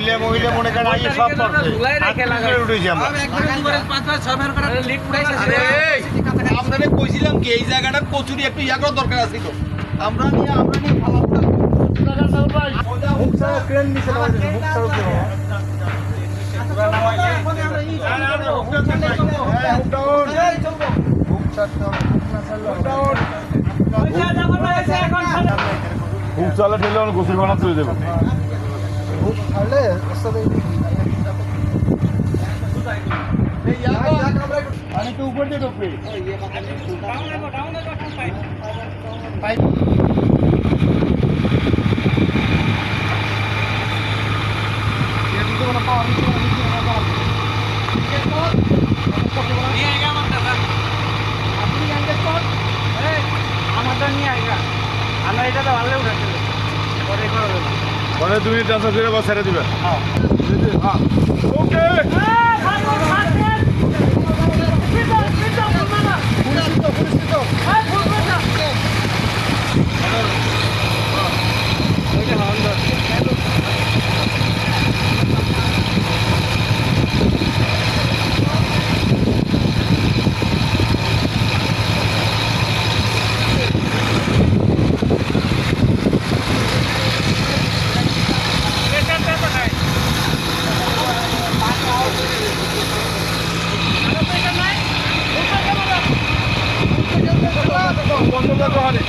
ছেলে মহিলা মনে করেন আগে সব করছে উঠেছি আমরা। আপনাদের কইছিলাম কি এই জায়গাটা কচুরি একটু ইয়া করার দরকার আছে তো আমরা নিয়ে ফালাম না। ট্রেন নিচে খুব চালে ঠেলে আমি গোসল বানা চলে যাবো। অনেকটা উপর দিয়ে ঢুকবে পরে তুমি ট্রান্সফার করে বা ছেড়ে দিবে। ওকে বন্ধ করতে হবে।